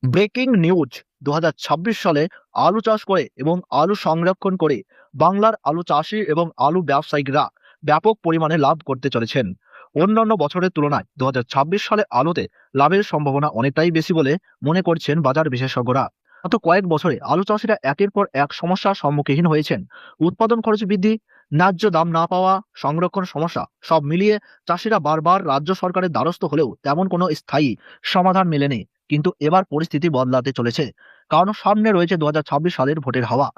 Breaking news ২০২৬ সালে আলু চাষ করে এবং আলু সংরক্ষণ করে বাংলার আলু চাষি এবং আলু ব্যবসায়িকরা ব্যাপক পরিমাণে লাভ করতে চলেছেন। অন্যান্য বছরের তুলনায় ২০২৬ সালে আলুতে লাভের সম্ভাবনা অনেকটাই বেশি বলে মনে করছেন বাজার বিশেষজ্ঞরা। গত কয়েক বছরে আলু চাষিরা একের পর এক সমস্যার সম্মুখীন হয়েছেন। উৎপাদন খরচ বৃদ্ধি, ন্যায্য দাম না পাওয়া, সংরক্ষণ সমস্যা সব মিলিয়ে চাষিরা বারবার রাজ্য সরকারের দ্বারস্থ হলেও তেমন কোনো স্থায়ী সমাধান মেলেনি। কিন্তু এবার পরিস্থিতি বদলাতে চলেছে, কারণ সামনে রয়েছে ২০২৬ সালের ভোটের হাওয়া।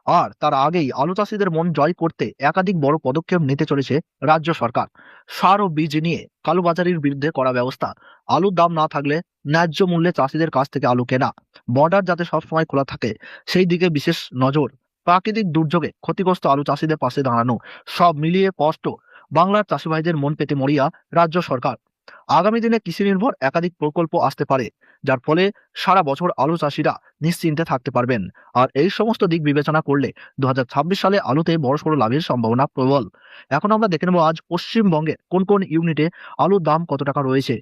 আর তার আগেই আলু চাষিদের মন জয় করতে একাধিক বড় পদক্ষেপ নিতে চলেছে রাজ্য সরকার। সার ও বীজ নিয়ে কালোবাজারির বিরুদ্ধে কড়া ব্যবস্থা, আলুর দাম না থাকলে ন্যায্য মূল্যে চাষিদের কাছ থেকে আলু কেনা, বর্ডার যাতে সবসময় খোলা থাকে সেই দিকে বিশেষ নজর, প্রাকৃতিক দুর্যোগে ক্ষতিগ্রস্ত আলু চাষিদের পাশে দাঁড়ানো, সব মিলিয়ে স্পষ্ট বাংলার চাষি ভাইদের মন পেতে মরিয়া রাজ্য সরকার। আগামী দিনে কৃষি নির্ভর একাধিক প্রকল্প আসতে পারে, যার ফলে সারা বছর আলু চাষিরা নিশ্চিন্তে থাকতে পারবেন। আর এই সমস্ত দিক বিবেচনা করলে ২০২৬ সালে আলুতে বড়সড় লাভের সম্ভাবনা প্রবল। এখন আমরা দেখে নেব আজ পশ্চিমবঙ্গে কোন কোন ইউনিটে আলুর দাম কত টাকা রয়েছে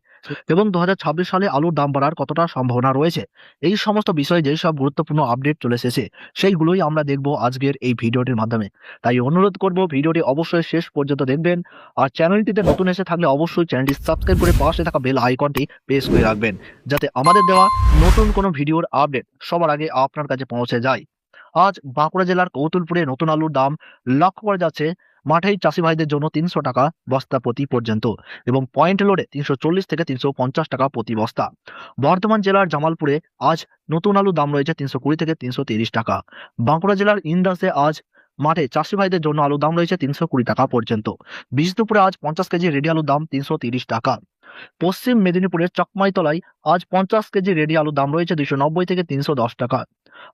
এবং ২০২৬ সালে আলুর দাম বাড়ার কতটা সম্ভাবনা রয়েছে। এই সমস্ত বিষয়ে যেই সব গুরুত্বপূর্ণ আপডেট চলে এসেছে সেইগুলোই আমরা দেখব আজকের এই ভিডিওটির মাধ্যমে। তাই অনুরোধ করব ভিডিওটি অবশ্যই শেষ পর্যন্ত দেখবেন। আর চ্যানেলটিতে নতুন এসে থাকলে অবশ্যই চ্যানেলটি সাবস্ক্রাইব করে পাশে থাকা বেল আইকনটি প্রেস করে রাখবেন, যাতে আমাদের দেওয়া নতুন কোনো ভিডিওর আপডেট সবার আগে আপনার কাছে পৌঁছে যায়। আজ বাঁকুড়া জেলার কৌতুলপুরে নতুন আলুর দাম লক্ষ্য করা যাচ্ছে মাঠেই চাষি ভাইদের জন্য ৩০০ টাকা বস্তা প্রতি পর্যন্ত এবং পয়েন্ট লোডে ৩৪০ থেকে ৩৫০ টাকা প্রতি বস্তা। বর্ধমান জেলার জামালপুরে আজ নতুন আলুর দাম রয়েছে ৩২০ থেকে ৩৩০ টাকা। বাঁকুড়া জেলার ইন্দাসে আজ মাঠে চাষি ভাইদের জন্য আলুর দাম রয়েছে ৩২০ টাকা পর্যন্ত। বিষ্ণুপুরে আজ ৫০ কেজি রেডি আলুর দাম ৩৩০ টাকা। পশ্চিম মেদিনীপুরের চকমাইতলায় আজ ৫০ কেজি রেডি আলুর দাম রয়েছে ২৯০ থেকে ৩১০ টাকা।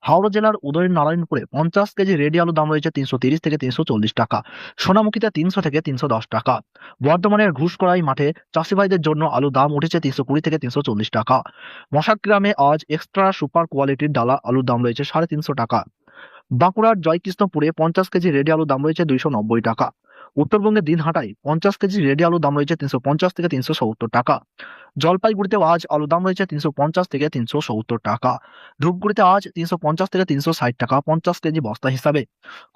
হাওড়া জেলার উদয়নারায়ণপুরে ৫০ কেজি রেডি আলুর দাম রয়েছে ৩৩০ থেকে ৩৪০ টাকা। সোনামুখীতে ৩০০ থেকে ৩১০ টাকা। বর্ধমানের ঘুষকড়াই মাঠে চাষি ভাইদের জন্য আলুর দাম উঠেছে ৩২০ থেকে ৩৪০ টাকা। মশাগ্রামে আজ এক্সট্রা সুপার কোয়ালিটির ডালা আলুর দাম রয়েছে ৩৫০ টাকা। বাঁকুড়ার জয়কৃষ্ণপুরে ৫০ কেজি রেডি আলুর দাম রয়েছে ২৯০ টাকা। উত্তরবঙ্গের দিনহাটায় ৫০ কেজি রেডি আলুর দাম রয়েছে ৩৫০ থেকে ৩৭০ টাকা। জলপাইগুড়িতেও আজ আলুর দাম রয়েছে ৩৫০ থেকে ৩৭০ টাকা। ধূপগুড়িতে আজ ৩৫০ থেকে ৩৬০ টাকা ৫০ কেজি বস্তা হিসাবে।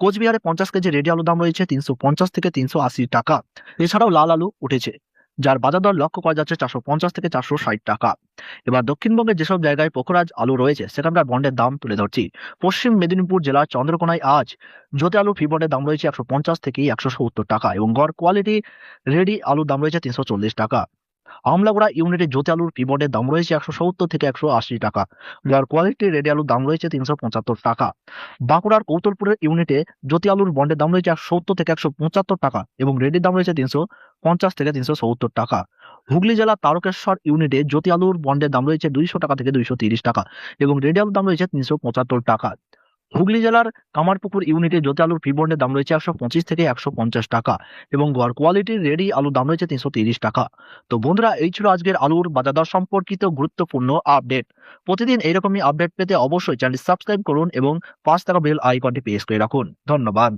কোচবিহারে ৫০ কেজি রেডি আলুর দাম রয়েছে ৩৫০ থেকে ৩৮০ টাকা। এছাড়াও লাল আলু উঠেছে, যার বাজার দর লক্ষ্য করা যাচ্ছে ৪৫০ থেকে ৪৬০ টাকা। এবার দক্ষিণবঙ্গের যেসব জায়গায় পোখরাজ আলু রয়েছে সেখানকার বন্ডের দাম তুলে ধরছি। পশ্চিম মেদিনীপুর জেলার চন্দ্রকোনায় আজ জ্যোতি আলু ফি বন্ডের দাম রয়েছে ১৫০ থেকে ১৭০ টাকা এবং গড় কোয়ালিটি রেডি আলুর দাম রয়েছে ৩৪০ টাকা। আমলাগোড়া ইউনিটে জ্যোতি আলুর ফি বন্ডের দাম রয়েছে ১৭০ থেকে ১৮০ টাকা। যার কোয়ালিটি রেডি আলুর দাম রয়েছে ৩৭৫ টাকা। বাঁকুড়ার কৌতুলপুরের ইউনিটে জ্যোতি আলুর বন্ডের দাম রয়েছে ১৭০ থেকে ১৭৫ টাকা এবং রেডির দাম রয়েছে ৩৫০ থেকে ৩৭০ টাকা। হুগলি জেলার তারকেশ্বর ইউনিটে জ্যোতি আলুর বন্ডের দাম রয়েছে ২০০ টাকা থেকে ২৩০ টাকা এবং রেডি আলুর দাম রয়েছে ৩৭৫ টাকা। হুগলি জেলার কামারপুকুর ইউনিটে জ্যোতি আলুর ফি বন্ডের দাম রয়েছে ১২৫ থেকে ১৫০ টাকা এবং গড় কোয়ালিটির রেডি আলুর দাম রয়েছে ৩৩০ টাকা। তো বন্ধুরা, এই ছিল আজকের আলুর বাজার দর সম্পর্কিত গুরুত্বপূর্ণ আপডেট। প্রতিদিন এইরকমই আপডেট পেতে অবশ্যই চ্যানেলটি সাবস্ক্রাইব করুন এবং পাশে থাকা বেল আইকনটি প্রেস করে রাখুন। ধন্যবাদ।